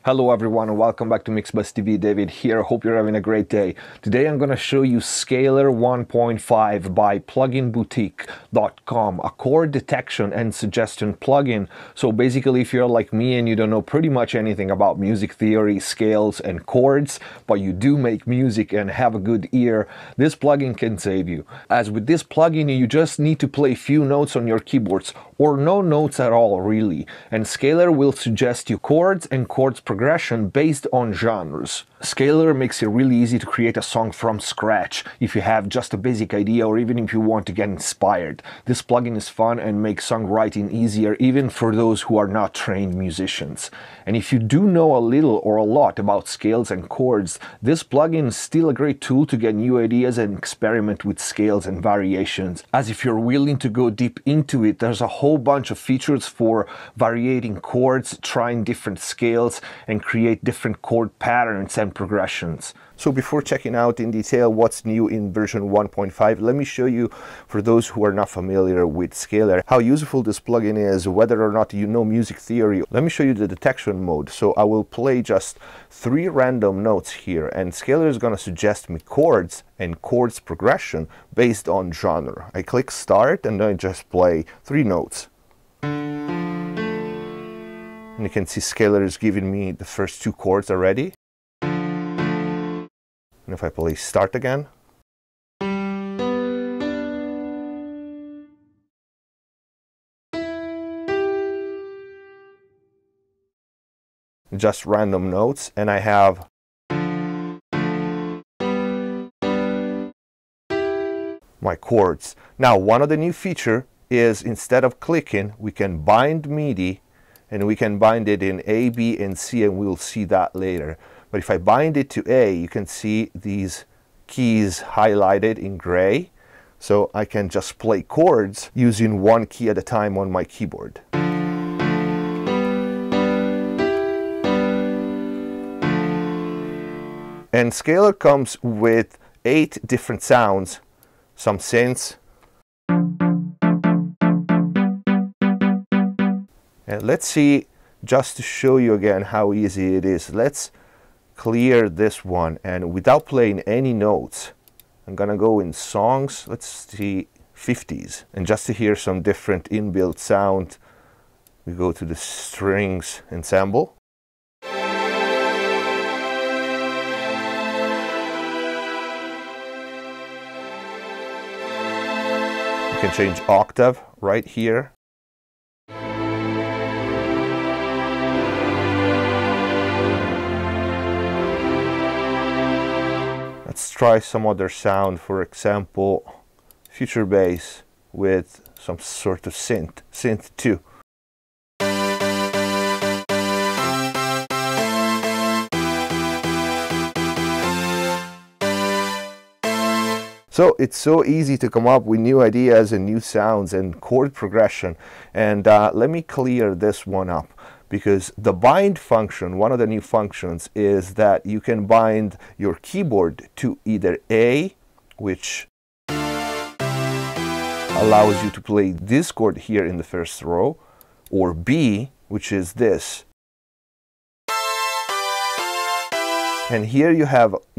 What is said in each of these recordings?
Hello everyone and welcome back to Mix by TV. David here. Hope you're having a great day. Today I'm going to show you SCALER 1.5 by pluginboutique.com, a chord detection and suggestion plugin. So basically, if you're like me and you don't know pretty much anything about music theory, scales and chords, but you do make music and have a good ear, this plugin can save you. As with this plugin, you just need to play few notes on your keyboards or no notes at all really, and SCALER will suggest you chords and chords progression based on genres. SCALER makes it really easy to create a song from scratch if you have just a basic idea or even if you want to get inspired. This plugin is fun and makes songwriting easier even for those who are not trained musicians. And if you do know a little or a lot about scales and chords, this plugin is still a great tool to get new ideas and experiment with scales and variations. As if you're willing to go deep into it, there's a whole bunch of features for variating chords, trying different scales, and create different chord patterns and progressions. So before checking out in detail what's new in version 1.5, let me show you, for those who are not familiar with SCALER, how useful this plugin is, whether or not you know music theory. Let me show you the detection mode. So I will play just 3 random notes here, and SCALER is going to suggest me chords and chords progression based on genre. I click start and then I just play 3 notes. And you can see SCALER is giving me the first 2 chords already. And if I play start again, just random notes, and I have my chords. Now, one of the new features is instead of clicking, we can bind MIDI, and we can bind it in A, B, and C, and we'll see that later. But if I bind it to A, you can see these keys highlighted in gray. So I can just play chords using 1 key at a time on my keyboard. And SCALER comes with 8 different sounds, some synths. And let's see, just to show you again how easy it is, let's clear this one, and without playing any notes, I'm gonna go in songs, let's see 50s, and just to hear some different inbuilt sound, we go to the strings ensemble. You can change octave right here. Let's try some other sound, for example, future bass with some sort of synth 2. So it's so easy to come up with new ideas and new sounds and chord progression. And let me clear this one up, because the bind function, one of the new functions, is that you can bind your keyboard to either A, which allows you to play this chord here in the first row, or B, which is this. And here you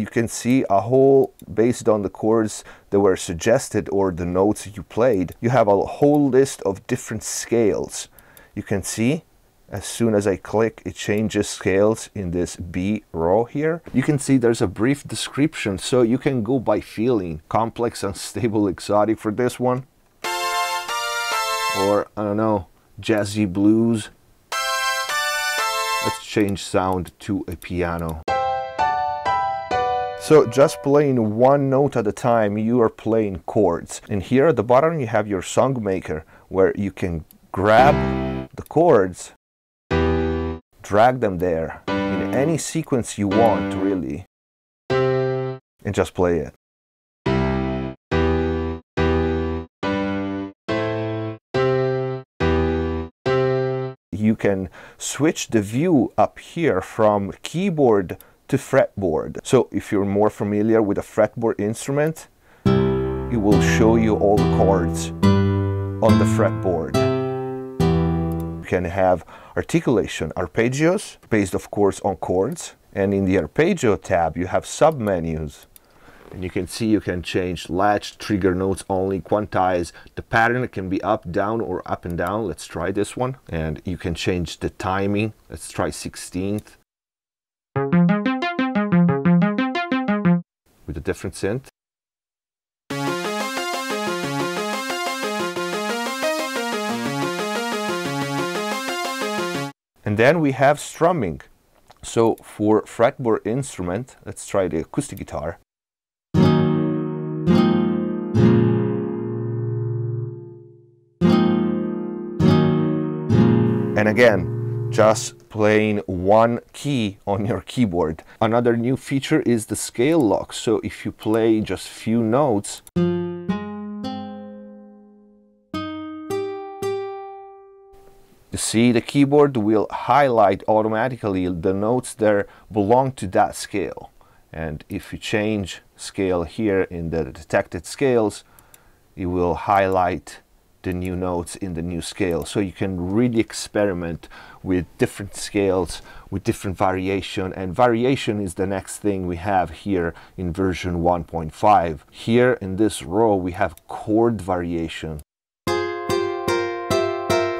can see a whole, based on the chords that were suggested or the notes you played, you have a whole list of different scales. You can see as soon as I click, it changes scales in this B row here. You can see there's a brief description, so you can go by feeling. Complex, unstable, exotic for this one. Or, I don't know, jazzy blues. Let's change sound to a piano. So just playing 1 note at a time, you are playing chords. And here at the bottom you have your song maker, where you can grab the chords, drag them there in any sequence you want, really, and just play it. You can switch the view up here from keyboard to fretboard. So if you're more familiar with a fretboard instrument, it will show you all the chords on the fretboard. can have articulation, arpeggios, based of course on chords. And in the arpeggio tab, you have submenus. And you can see you can change latch, trigger notes only, quantize. The pattern can be up, down, or up and down. Let's try this one. And you can change the timing. Let's try 16th. With a different synth. And then we have strumming. So for fretboard instrument, let's try the acoustic guitar. And again, just playing one key on your keyboard. Another new feature is the scale lock. So if you play just few notes, you see the keyboard will highlight automatically the notes that belong to that scale. And if you change scale here in the detected scales, it will highlight the new notes in the new scale. So you can really experiment with different scales, with different variation. And variation is the next thing we have here in version 1.5. Here in this row, we have chord variation.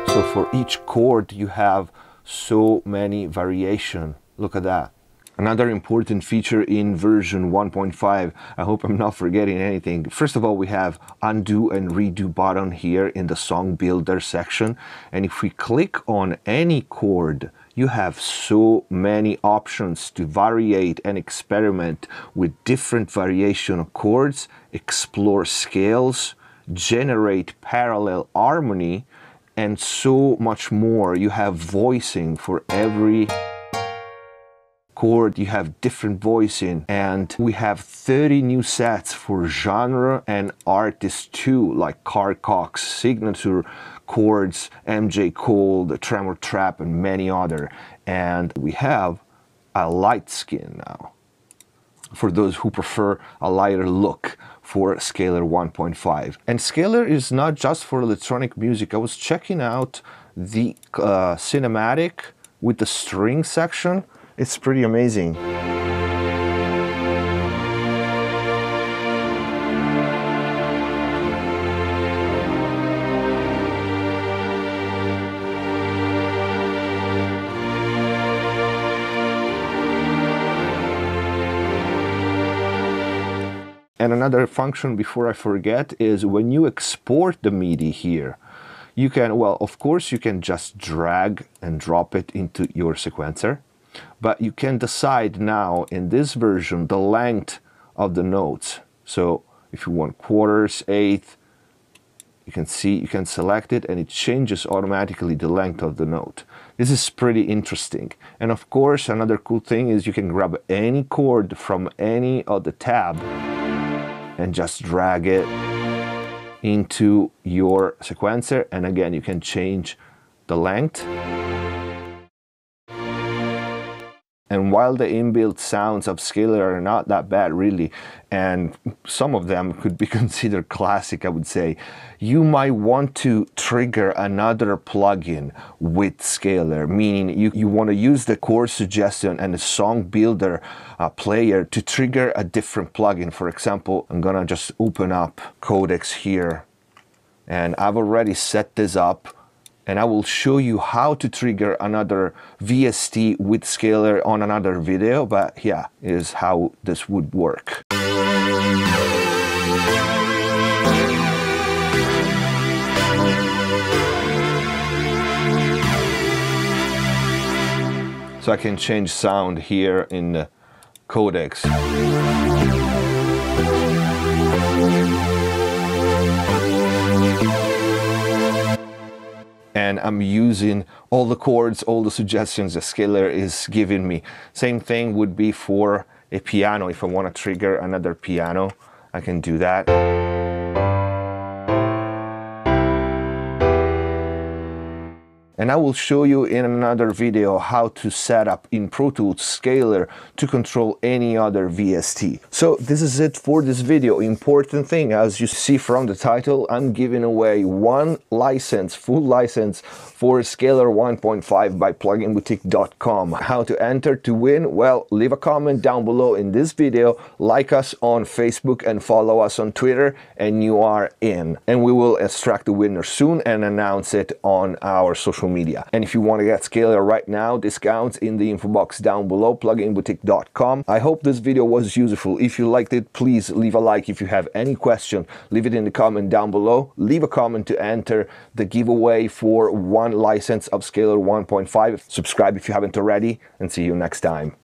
So for each chord, you have so many variation. Look at that. Another important feature in version 1.5, I hope I'm not forgetting anything. First of all, we have undo and redo button here in the song builder section. And if we click on any chord, you have so many options to variate and experiment with different variation of chords, explore scales, generate parallel harmony, and so much more. You have voicing for every chord, you have different voicing, and we have 30 new sets for genre and artists too, like Carl Cox, Signature, Chords, MJ Cole, the Tremor Trap, and many other. And we have a light skin now, for those who prefer a lighter look for SCALER 1.5. And SCALER is not just for electronic music. I was checking out the cinematic with the string section. It's pretty amazing. And another function before I forget is when you export the MIDI here, you can, well, of course you can just drag and drop it into your sequencer, but you can decide now in this version the length of the notes. So if you want quarters, eighth, you can see, you can select it and it changes automatically the length of the note. This is pretty interesting. And of course, another cool thing is you can grab any chord from any of the tab and just drag it into your sequencer. And again, you can change the length. And while the inbuilt sounds of SCALER are not that bad really, and some of them could be considered classic, I would say, you might want to trigger another plugin with SCALER, meaning you want to use the chord suggestion and the song builder player to trigger a different plugin. For example, I'm gonna just open up Codex here, and I've already set this up. And I will show you how to trigger another VST with SCALER on another video, but yeah, is how this would work. So I can change sound here in the Codex. And I'm using all the chords, all the suggestions that SCALER is giving me. Same thing would be for a piano. If I want to trigger another piano, I can do that. And I will show you in another video how to set up in Pro Tools Scaler to control any other VST. So this is it for this video. Important thing, as you see from the title, I'm giving away one license, full license for Scaler 1.5 by pluginboutique.com. How to enter to win? Well, leave a comment down below in this video, like us on Facebook and follow us on Twitter, and you are in. And we will extract the winner soon and announce it on our social media. And if you want to get Scaler right now, discounts in the info box down below, pluginboutique.com. I hope this video was useful. If you liked it, please leave a like. If you have any question, leave it in the comment down below. Leave a comment to enter the giveaway for one license of Scaler 1.5. Subscribe if you haven't already, and see you next time.